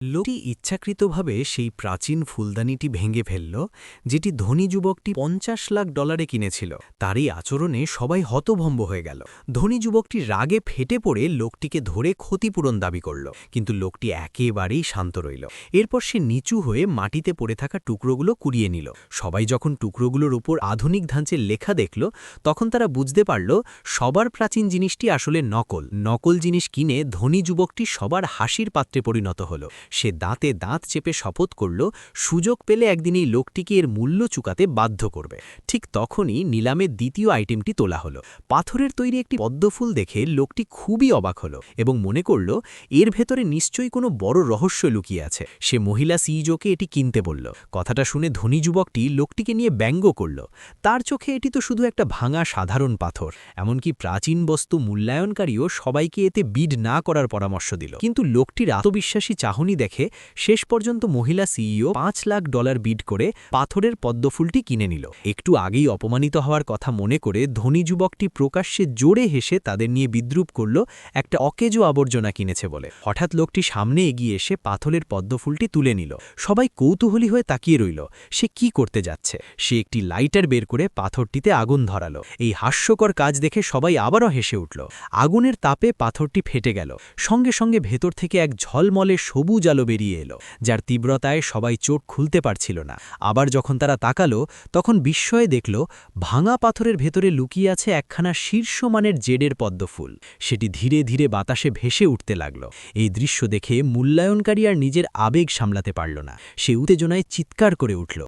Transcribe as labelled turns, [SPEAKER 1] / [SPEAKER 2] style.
[SPEAKER 1] লোকটি ইচ্ছাকৃতভাবে সেই প্রাচীন ফুলদানিটি ভেঙে ফেলল, যেটি ধনী যুবকটি $50 লাখ কিনেছিল। তারই আচরণে সবাই হতভম্ব হয়ে গেল। ধনী যুবকটি রাগে ফেটে পড়ে লোকটিকে ধরে ক্ষতিপূরণ দাবি করল, কিন্তু লোকটি একেবারেই শান্ত রইল। এরপর সে নিচু হয়ে মাটিতে পড়ে থাকা টুকরোগুলো কুড়িয়ে নিল। সবাই যখন টুকরোগুলোর উপর আধুনিক ধাঁচের লেখা দেখল, তখন তারা বুঝতে পারল সবার প্রাচীন জিনিসটি আসলে নকল। নকল জিনিস কিনে ধনী যুবকটি সবার হাসির পাত্রে পরিণত হল। সে দাঁতে দাঁত চেপে শপথ করল সুযোগ পেলে একদিন এই লোকটিকে এর মূল্য চুকাতে বাধ্য করবে। ঠিক তখনই নিলামের দ্বিতীয় আইটেমটি তোলা হলো। পাথরের তৈরি একটি পদ্মফুল দেখে লোকটি খুবই অবাক হল এবং মনে করল এর ভেতরে নিশ্চয়ই কোনো বড় রহস্য লুকিয়ে আছে। সে মহিলা সিইওকে এটি কিনতে বলল। কথাটা শুনে ধনী যুবকটি লোকটিকে নিয়ে ব্যঙ্গ করল। তার চোখে এটি তো শুধু একটা ভাঙা সাধারণ পাথর। এমনকি প্রাচীন বস্তু মূল্যায়নকারীও সবাইকে এতে বিড না করার পরামর্শ দিল। কিন্তু লোকটির আত্মবিশ্বাসী চাহনি দেখে শেষ পর্যন্ত মহিলা সিইও $5 লাখ বিড করে পাথরের পদ্মফুলটি কিনে নিল। একটু আগেই অপমানিত হওয়ার কথা মনে করে ধনী যুবকটি প্রকাশ্যে জোরে হেসে তাদের নিয়ে বিদ্রূপ করল একটা অকেজো আবর্জনা কিনেছে বলে। হঠাৎ লোকটি সামনে এগিয়ে এসে পাথরের পদ্মফুলটি তুলে নিল। সবাই কৌতূহলী হয়ে তাকিয়ে রইল সে কি করতে যাচ্ছে। সে একটি লাইটার বের করে পাথরটিতে আগুন ধরালো। এই হাস্যকর কাজ দেখে সবাই আবারও হেসে উঠল। আগুনের তাপে পাথরটি ফেটে গেল। সঙ্গে সঙ্গে ভেতর থেকে এক ঝলমলে সবুজ আলো বেরিয়ে এলো, যার তীব্রতায় সবাই চোখ খুলতে পারছিল না। আবার যখন তারা তাকালো, তখন বিস্ময়ে দেখল ভাঙা পাথরের ভেতরে লুকিয়ে আছে একখানা শীর্ষমানের জেডের পদ্মফুল। সেটি ধীরে ধীরে বাতাসে ভেসে উঠতে লাগল। এই দৃশ্য দেখে মূল্যায়নকারী আর নিজের আবেগ সামলাতে পারল না। সে উত্তেজনায় চিৎকার করে উঠল।